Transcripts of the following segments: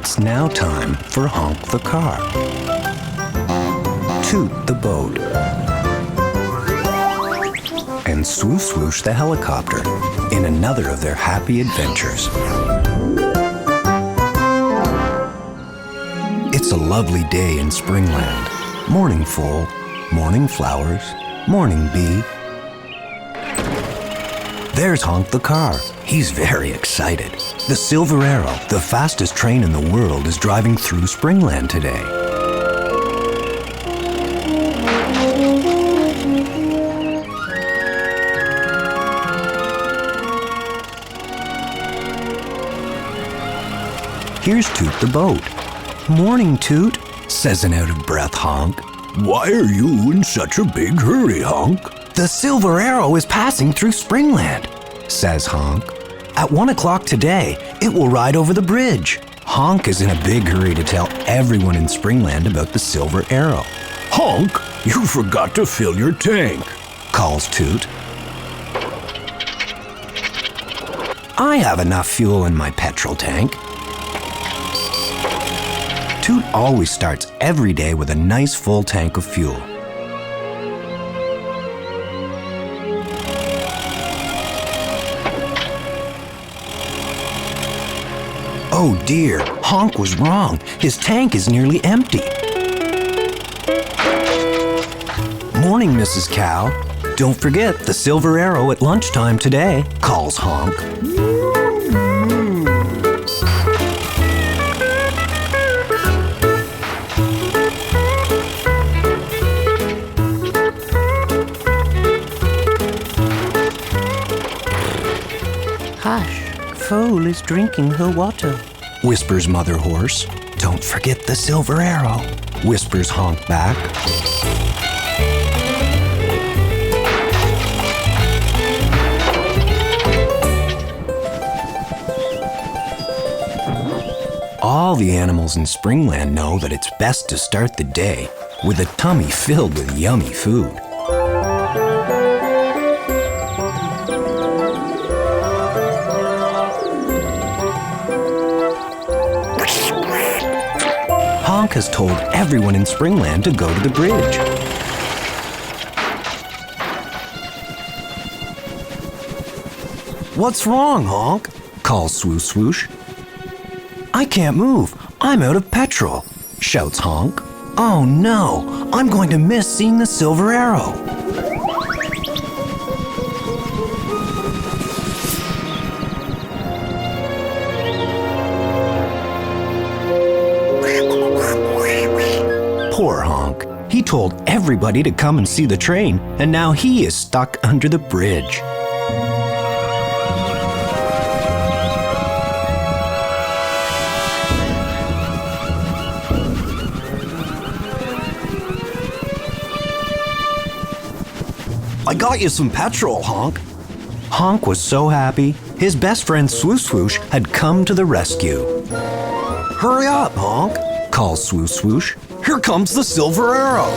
It's now time for Honk the car, Toot the boat, and Swo-Swoosh the helicopter in another of their happy adventures. It's a lovely day in Springland. Morning foal, morning flowers, morning bee. There's Honk the car. He's very excited. The Silver Arrow, the fastest train in the world, is driving through Springland today. Here's Toot the boat. Morning, Toot, says an out-of-breath Honk. Why are you in such a big hurry, Honk? The Silver Arrow is passing through Springland, says Honk. At 1 o'clock today, it will ride over the bridge. Honk is in a big hurry to tell everyone in Springland about the Silver Arrow. Honk, you forgot to fill your tank, calls Toot. I have enough fuel in my petrol tank. Toot always starts every day with a nice full tank of fuel. Oh dear, Honk was wrong. His tank is nearly empty. Morning, Mrs. Cow. Don't forget the Silver Arrow at lunchtime today, calls Honk. Hush, foal is drinking her water, whispers Mother Horse. Don't forget the Silver Arrow, whispers Honk back. All the animals in Springland know that it's best to start the day with a tummy filled with yummy food. Honk has told everyone in Springland to go to the bridge. What's wrong, Honk? Calls Swo-Swoosh. I can't move. I'm out of petrol, shouts Honk. Oh no, I'm going to miss seeing the Silver Arrow. Poor Honk. He told everybody to come and see the train, and now he is stuck under the bridge. I got you some petrol, Honk. Honk was so happy. His best friend Swo-Swoosh had come to the rescue. Hurry up, Honk, calls Swo-Swoosh. Here comes the Silver Arrow.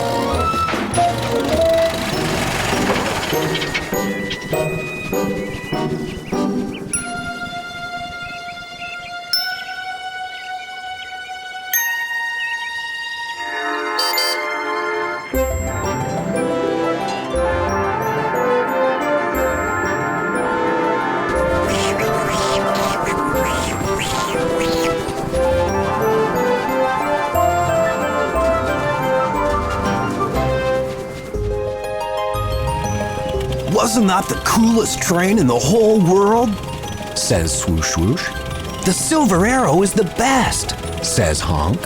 Wasn't that the coolest train in the whole world? Says Swo-Swoosh. The Silver Arrow is the best, says Honk.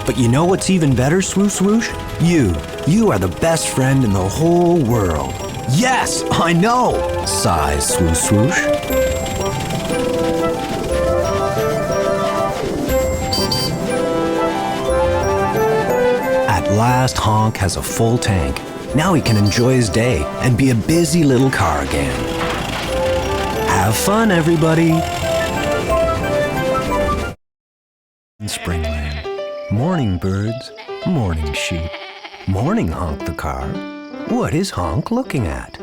But you know what's even better, Swo-Swoosh? You are the best friend in the whole world. Yes, I know, sighs Swo-Swoosh. At last, Honk has a full tank. Now he can enjoy his day and be a busy little car again. Have fun, everybody! In Springland, morning birds, morning sheep, morning Honk the car. What is Honk looking at?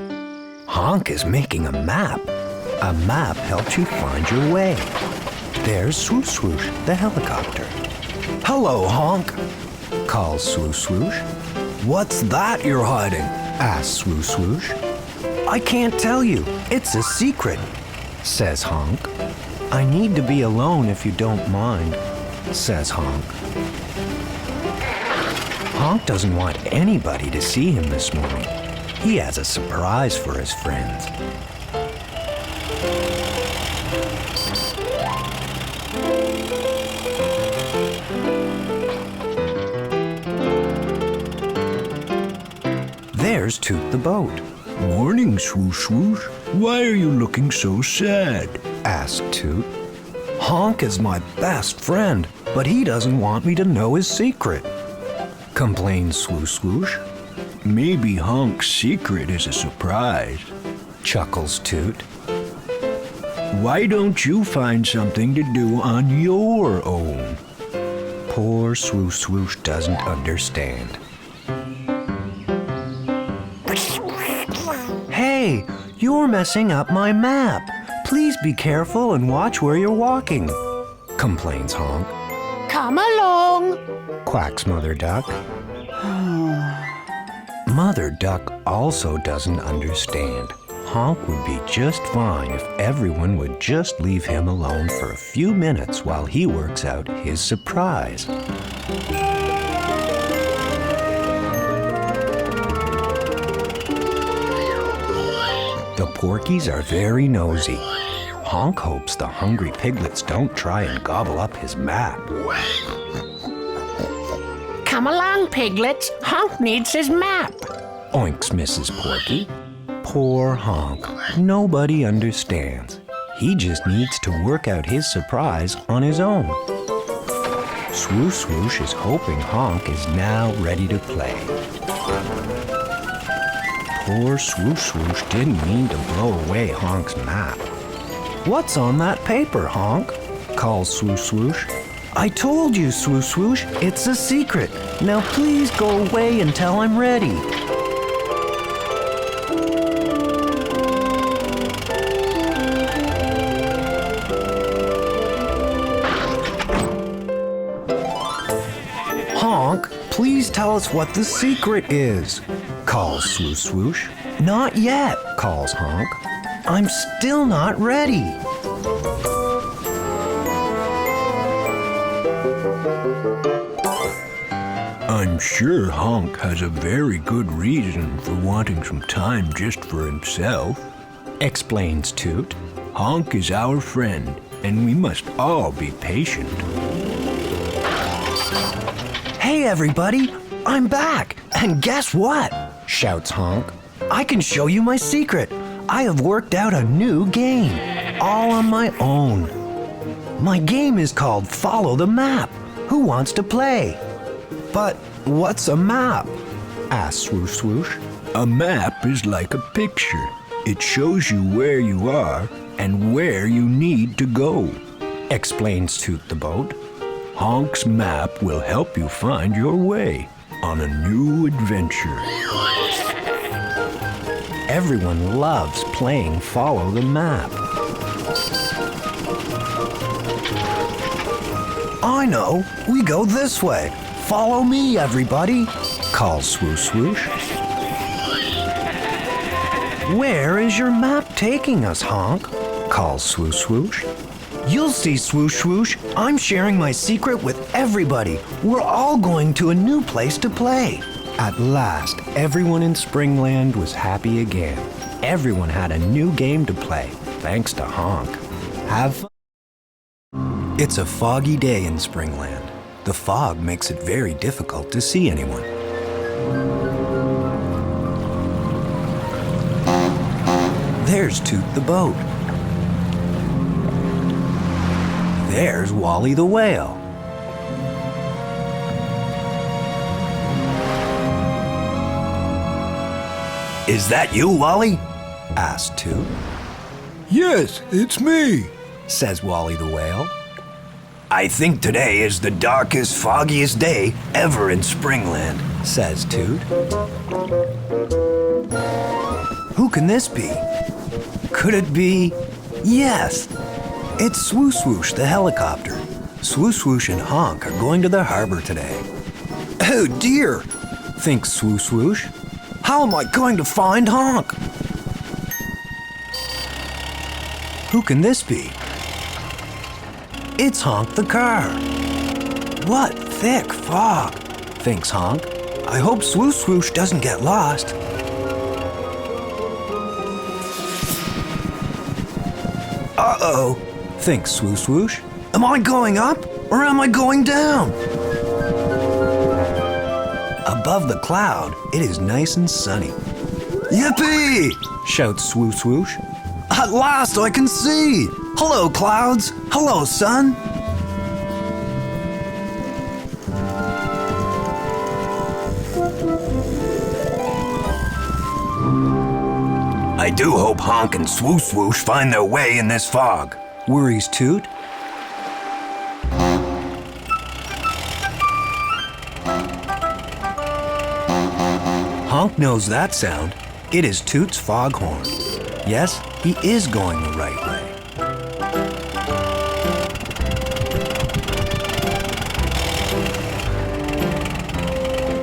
Honk is making a map. A map helps you find your way. There's Swo-Swoosh, the helicopter. Hello, Honk, calls Swo-Swoosh. What's that you're hiding? Asks Swo-Swoosh. I can't tell you. It's a secret, says Honk. I need to be alone if you don't mind, says Honk. Honk doesn't want anybody to see him this morning. He has a surprise for his friends. There's Toot the boat. Morning, Swo-Swoosh. Why are you looking so sad? Asked Toot. Honk is my best friend, but he doesn't want me to know his secret, complains Swo-Swoosh. Maybe Honk's secret is a surprise, chuckles Toot. Why don't you find something to do on your own? Poor Swo-Swoosh doesn't understand. Hey, you're messing up my map. Please be careful and watch where you're walking, complains Honk. Come along, Quacks Mother Duck. Mother Duck also doesn't understand. Honk would be just fine if everyone would just leave him alone for a few minutes while he works out his surprise. The porkies are very nosy. Honk hopes the hungry piglets don't try and gobble up his map. come along, piglets. Honk needs his map. Oinks Mrs. Porky. Poor Honk. Nobody understands. He just needs to work out his surprise on his own. Swo-Swoosh is hoping Honk is now ready to play. Poor Swo-Swoosh didn't mean to blow away Honk's map. What's on that paper, Honk? Calls Swo-Swoosh. I told you, Swo-Swoosh, it's a secret. Now please go away until I'm ready. Honk, please tell us what the secret is, calls Swo-Swoosh. Not yet, calls Honk. I'm still not ready. I'm sure Honk has a very good reason for wanting some time just for himself, Explains Toot. Honk is our friend, and we must all be patient. Hey everybody, I'm back, and guess what? Shouts Honk. I can show you my secret. I have worked out a new game, all on my own. My game is called Follow the Map. Who wants to play? But what's a map? Asks Swo-Swoosh. A map is like a picture. It shows you where you are and where you need to go, Explains Toot the boat. Honk's map will help you find your way on a new adventure. Everyone loves playing Follow the Map. I know, we go this way. Follow me, everybody, calls Swo-Swoosh. Where is your map taking us, Honk? Calls Swo-Swoosh. You'll see, Swo-Swoosh. I'm sharing my secret with everybody. We're all going to a new place to play. At last, everyone in Springland was happy again. Everyone had a new game to play, thanks to Honk. Have fun. It's a foggy day in Springland. The fog makes it very difficult to see anyone. There's Toot the boat. There's Wally the whale. Is that you, Wally? Asked Toot. Yes, it's me, Says Wally the whale. I think today is the darkest, foggiest day ever in Springland, says Toot. Who can this be? Could it be? Yes, It's Swo-Swoosh the helicopter. Swo-Swoosh and Honk are going to the harbor today. Oh dear, thinks Swo-Swoosh. How am I going to find Honk? Who can this be? It's Honk the car. What thick fog, thinks Honk. I hope Swo-Swoosh doesn't get lost. Uh-oh, thinks Swo-Swoosh. Am I going up or am I going down? Above the cloud, it is nice and sunny. Yippee! Shouts Swo-Swoosh. At last I can see! Hello, clouds! Hello, sun! I do hope Honk and Swo-Swoosh find their way in this fog, worries Toot. Honk knows that sound. It is Toot's foghorn. Yes, he is going the right way.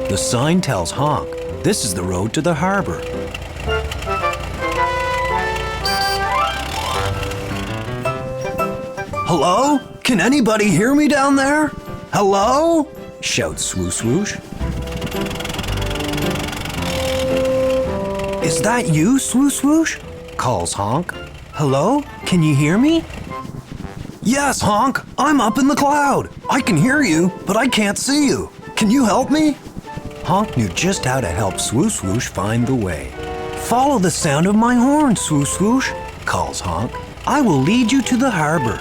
The sign tells Honk this is the road to the harbor. Hello? Can anybody hear me down there? Hello? Shouts Swo-Swoosh. Is that you, Swo-Swoosh? Calls Honk. Hello? Can you hear me? Yes, Honk. I'm up in the cloud. I can hear you, but I can't see you. Can you help me? Honk knew just how to help Swo-Swoosh find the way. Follow the sound of my horn, Swo-Swoosh, calls Honk. I will lead you to the harbor.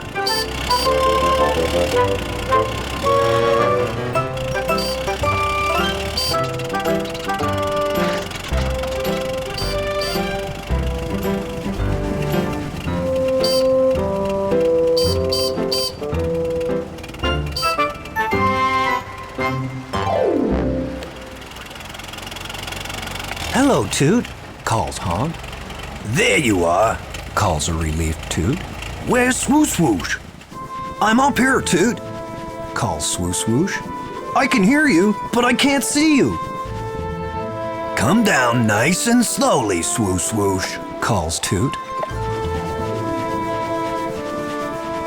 Hello, Toot, calls Honk. There you are, calls a relieved Toot. Where's Swo-Swoosh? I'm up here, Toot, calls Swo-Swoosh. I can hear you, but I can't see you. Come down nice and slowly, Swo-Swoosh, calls Toot.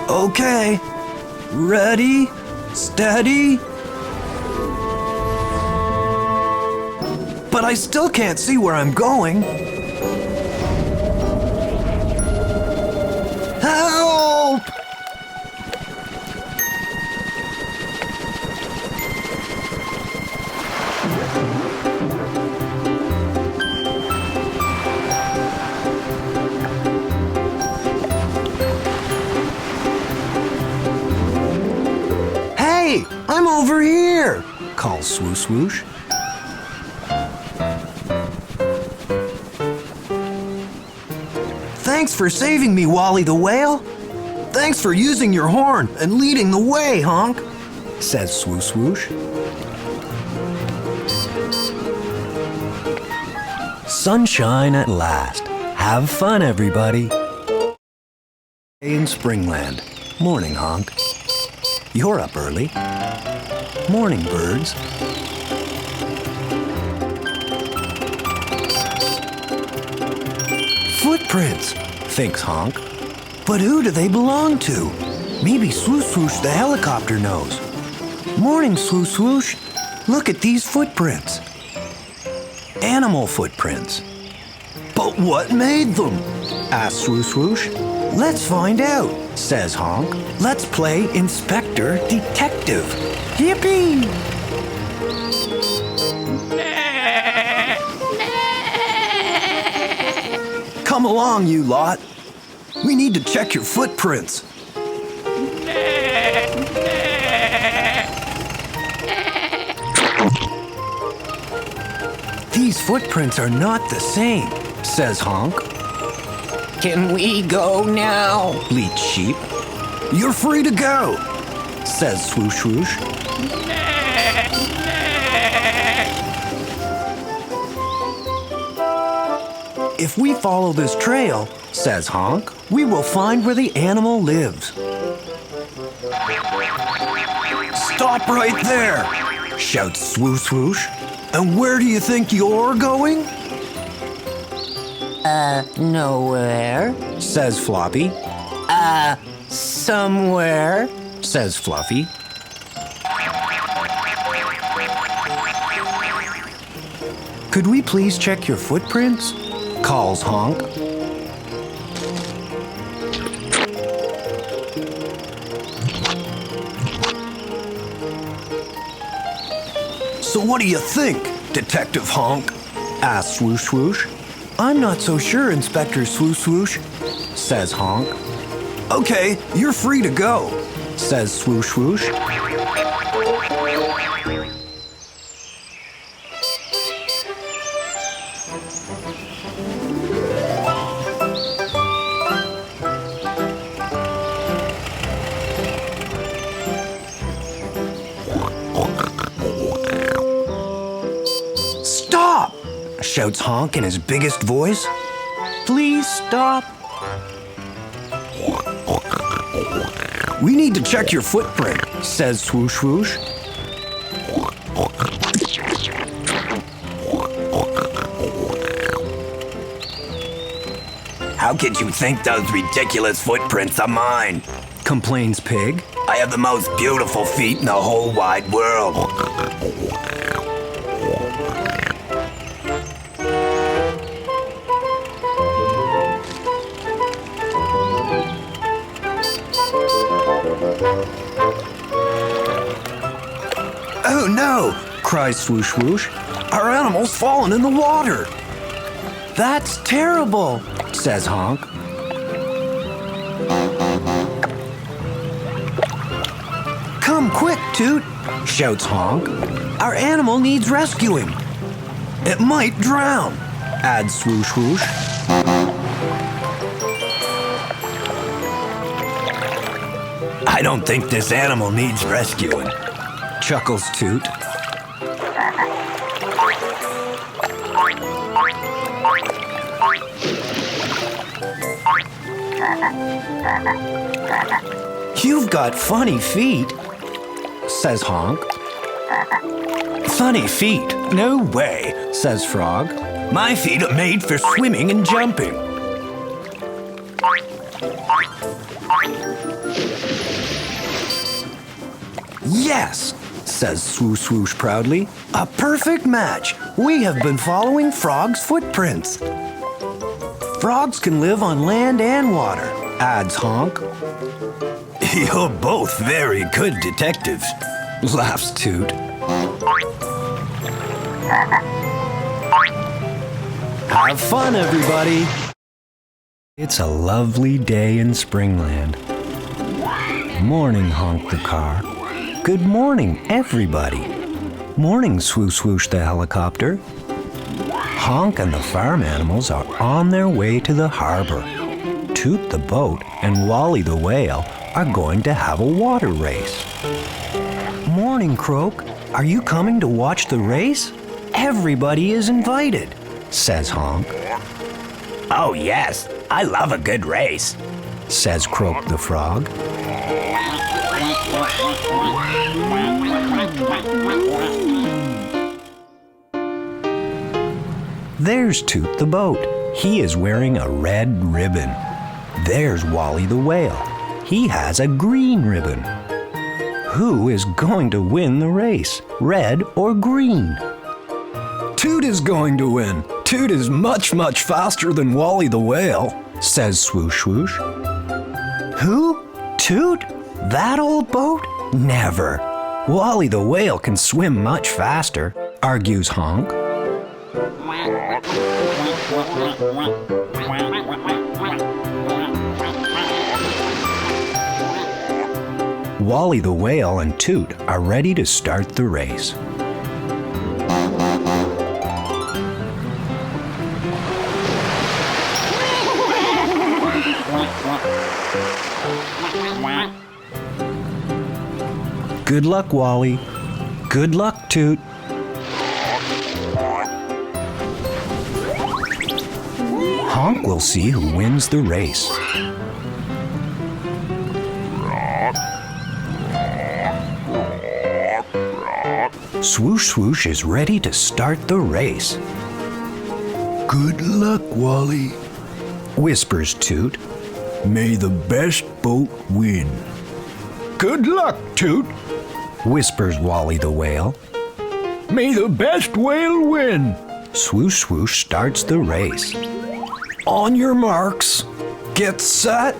Okay, ready, steady. But I still can't see where I'm going. Help! Hey, I'm over here, calls Swo-Swoosh. Thanks for saving me, Wally the Whale. Thanks for using your horn and leading the way, Honk, says Swo-Swoosh. Sunshine at last. Have fun, everybody. In Springland. Morning, Honk. You're up early. Morning, birds. Footprints, thinks Honk. But who do they belong to? Maybe Swo-Swoosh the helicopter knows. Morning, Swo-Swoosh. Look at these footprints. Animal footprints. But what made them? Asks Swo-Swoosh. Let's find out, says Honk. Let's play Inspector Detective. Yippee! Come along, you lot. We need to check your footprints. These footprints are not the same, says Honk. Can we go now? Bleats Sheep. You're free to go, says Swo-Swoosh. If we follow this trail, says Honk, we will find where the animal lives. Stop right there, shouts Swo-Swoosh. And where do you think you're going? Nowhere. Says Floppy. Somewhere. Says Fluffy. Could we please check your footprints? Calls Honk. So what do you think, Detective Honk? Asks Swo-Swoosh. I'm not so sure, Inspector Swo-Swoosh, says Honk. Okay, you're free to go, says Swo-Swoosh. Stop! Shouts Honk in his biggest voice. Please stop. We need to check your footprint, says Swo-Swoosh. How could you think those ridiculous footprints are mine? Complains Pig. I have the most beautiful feet in the whole wide world. Oh no, cries Swo-Swoosh. Our animal's fallen in the water. That's terrible, says Honk. Come quick, Toot, shouts Honk. Our animal needs rescuing. It might drown, adds Swo-Swoosh. I don't think this animal needs rescuing, chuckles Toot. You've got funny feet, says Honk. Funny feet? No way, says Frog. My feet are made for swimming and jumping. Yes, says Swo-Swoosh proudly. A perfect match. We have been following Frog's footprints. Frogs can live on land and water, adds Honk. You're both very good detectives, laughs Toot. Have fun, everybody. It's a lovely day in Springland. Morning, Honk the car. Good morning, everybody. Morning, Swo-Swoosh the helicopter. Honk and the farm animals are on their way to the harbor. Toot the boat and Wally the whale are going to have a water race. Morning, Croak. Are you coming to watch the race? Everybody is invited, says Honk. Oh yes, I love a good race, says Croak the frog. There's Toot the boat. He is wearing a red ribbon. There's Wally the whale. He has a green ribbon. Who is going to win the race, red or green? Toot is going to win. Toot is much, much faster than Wally the whale, says Swo-Swoosh. Who? Toot? That old boat? Never. Wally the whale can swim much faster, argues Honk. Wally the whale and Toot are ready to start the race. Good luck, Wally. Good luck, Toot. Honk will see who wins the race. Swoosh-Swoosh is ready to start the race. Good luck, Wally, Whispers Toot. may the best boat win. Good luck, Toot, Whispers Wally the whale. may the best whale win. Swoosh-Swoosh starts the race. On your marks, get set.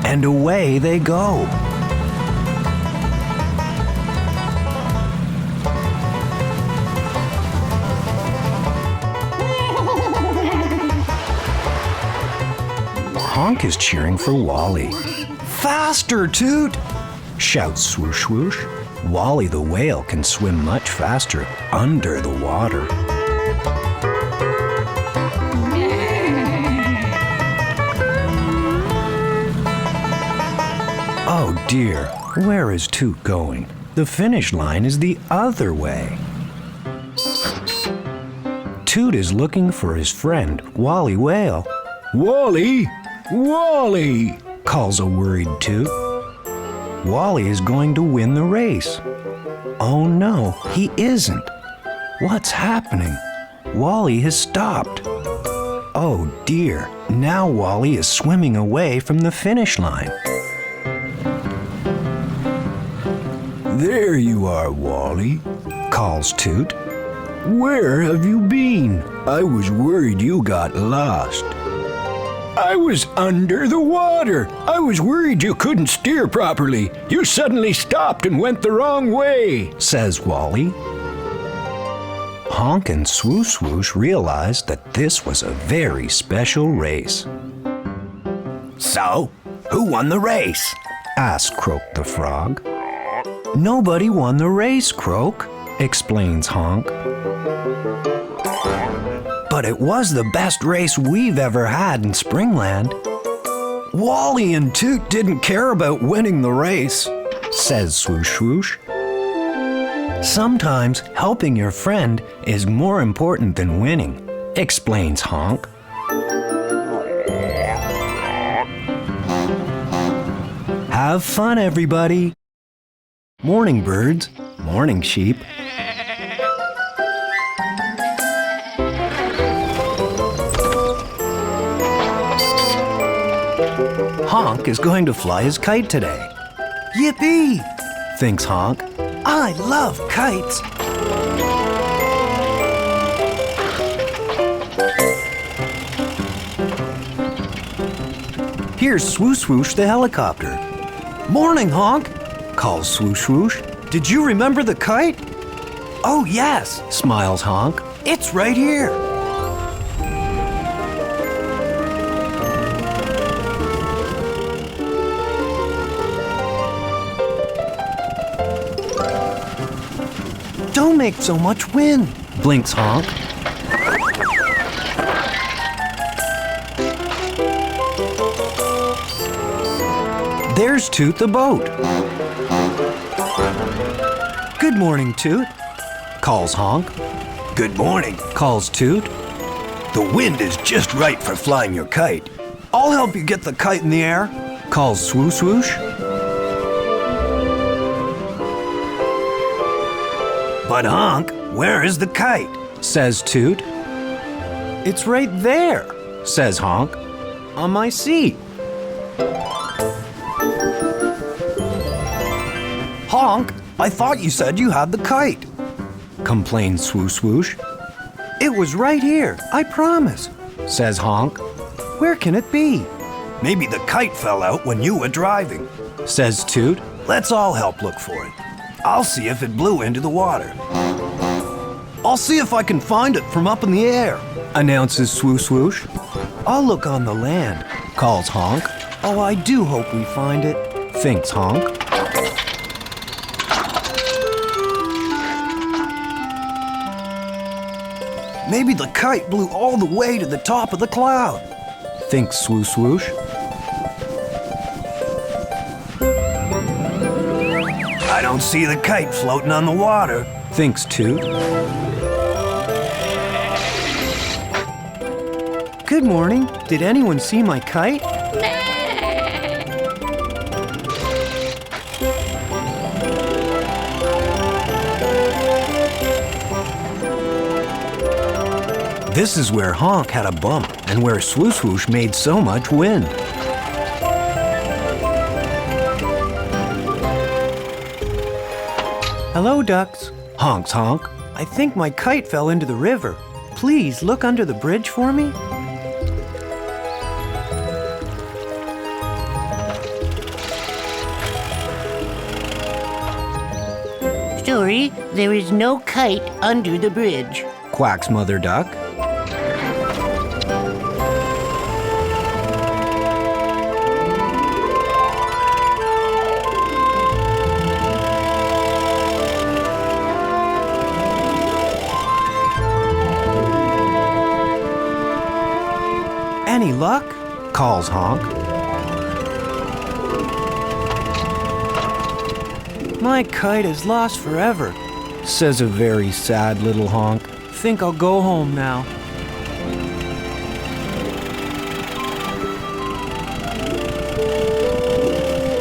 And away they go. Honk is cheering for Wally. Faster, Toot! Shouts Swoosh-Swoosh. Wally the whale can swim much faster under the water. Oh dear, where is Toot going? The finish line is the other way. Toot is looking for his friend, Wally Whale. Wally, Wally, Calls a worried Toot. Wally is going to win the race. Oh no, he isn't. What's happening? Wally has stopped. Oh dear, now Wally is swimming away from the finish line. there you are, Wally. Calls Toot. Where have you been? I was worried you got lost. I was under the water. I was worried you couldn't steer properly. You suddenly stopped and went the wrong way, Says Wally. Honk and Swo-Swoosh realized that this was a very special race. So, who won the race? Asked Croak the Frog. Nobody won the race, Croak, explains Honk. But it was the best race we've ever had in Springland. Wally and Toot didn't care about winning the race, says Swo-Swoosh. Sometimes helping your friend is more important than winning, explains Honk. Have fun, everybody. Morning, birds. Morning, sheep. Honk is going to fly his kite today. Yippee! Thinks Honk. I love kites. Here's Swo-Swoosh the helicopter. Morning, Honk, calls Swo-Swoosh. Did you remember the kite? Oh, yes, smiles Honk. It's right here. Don't make so much wind, blinks Honk. There's Toot the boat. Good morning, Toot, calls Honk. Good morning. Calls Toot. The wind is just right for flying your kite. I'll help you get the kite in the air, calls Swo-Swoosh. But Honk, where is the kite? Says Toot. It's right there, says Honk, on my seat. Honk, I thought you said you had the kite, complains Swo-Swoosh. It was right here, I promise, says Honk. Where can it be? Maybe the kite fell out when you were driving. Says Toot. Let's all help look for it. I'll see if it blew into the water. I'll see if I can find it from up in the air, announces Swo-Swoosh. I'll look on the land, calls Honk. Oh, I do hope we find it, thinks Honk. Maybe the kite blew all the way to the top of the cloud, thinks Swo-Swoosh. I I don't see the kite floating on the water, thinks Toot. Good morning. Did anyone see my kite? This is where Honk had a bump and where Swo-Swoosh made so much wind. Hello, ducks. Honk's honk. I think my kite fell into the river. Please look under the bridge for me. Sorry, there is no kite under the bridge. Quacks Mother Duck. Any luck? Calls Honk. My kite is lost forever, says a very sad little Honk. Think I'll go home now.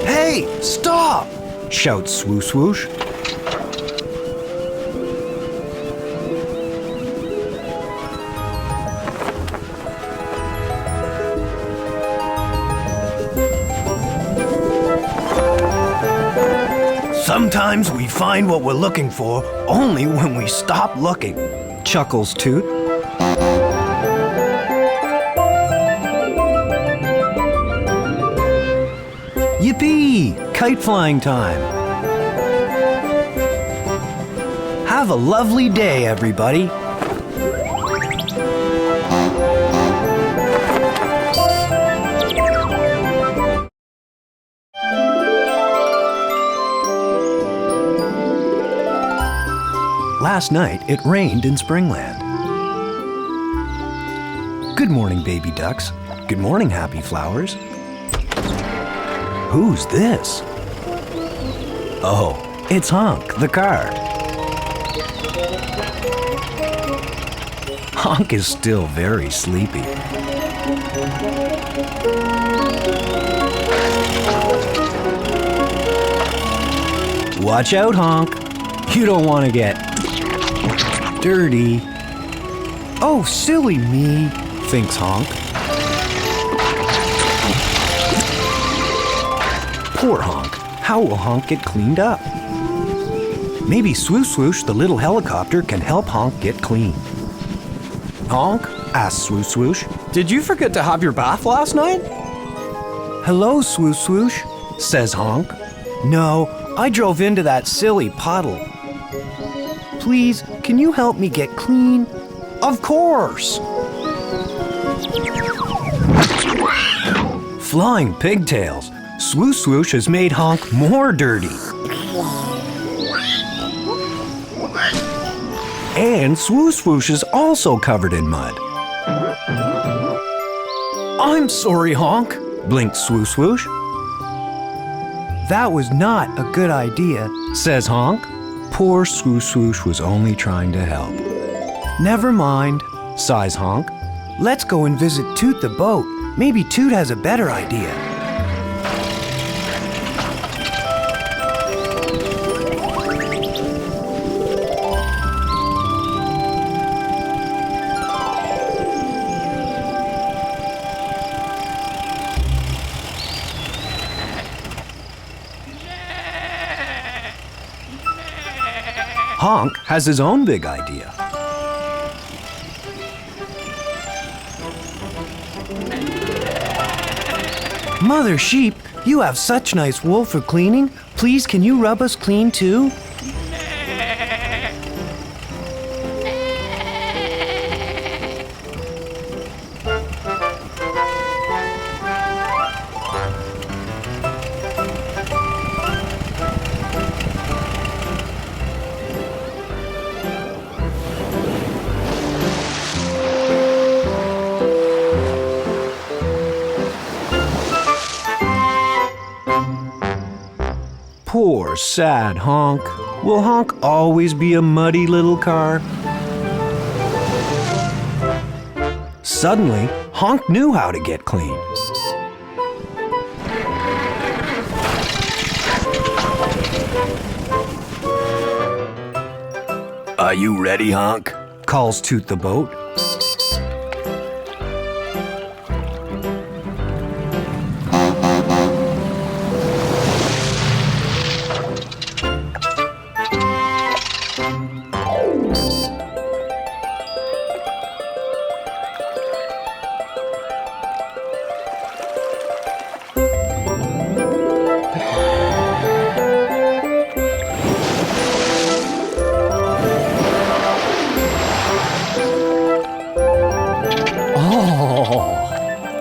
Hey, stop! Shouts Swo-Swoosh. Sometimes we find what we're looking for only when we stop looking, Chuckles Toot. Yippee! Kite flying time! Have a lovely day, everybody! Last night, it rained in Springland. Good morning, baby ducks. Good morning, happy flowers. Who's this? Oh, it's Honk, the car. Honk is still very sleepy. Watch out, Honk. You don't want to get dirty. Oh, silly me, thinks Honk. Poor Honk. How will Honk get cleaned up? Maybe Swo-Swoosh, the little helicopter, can help Honk get clean. Honk, asks Swo-Swoosh, did you forget to have your bath last night? Hello, Swo-Swoosh, says Honk. No, I drove into that silly puddle. Please, can you help me get clean? Of course! Flying pigtails. Swo-Swoosh has made Honk more dirty. And Swo-Swoosh is also covered in mud. I'm sorry, Honk, blinked Swo-Swoosh. That was not a good idea, says Honk. Poor Swo-Swoosh was only trying to help. Never mind, sighs Honk. Let's go and visit Toot the boat. Maybe Toot has a better idea. Honk has his own big idea. Mother Sheep, you have such nice wool for cleaning. Please, can you rub us clean too? Poor Poor sad Honk. Will Honk always be a muddy little car? Suddenly, Honk knew how to get clean. Are you ready, Honk? Calls Toot the boat.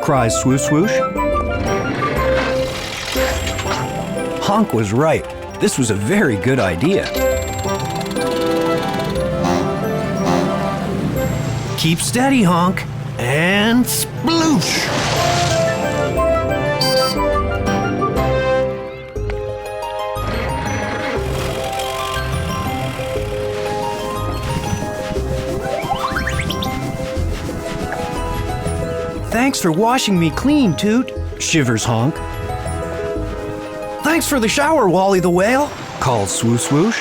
Cries Swo-Swoosh. Honk was right. This was a very good idea. Keep steady, Honk. And sploosh! Thanks for washing me clean, Toot, shivers Honk. Thanks for the shower, Wally the Whale, calls Swo-Swoosh.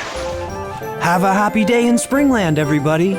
Have a happy day in Springland, everybody.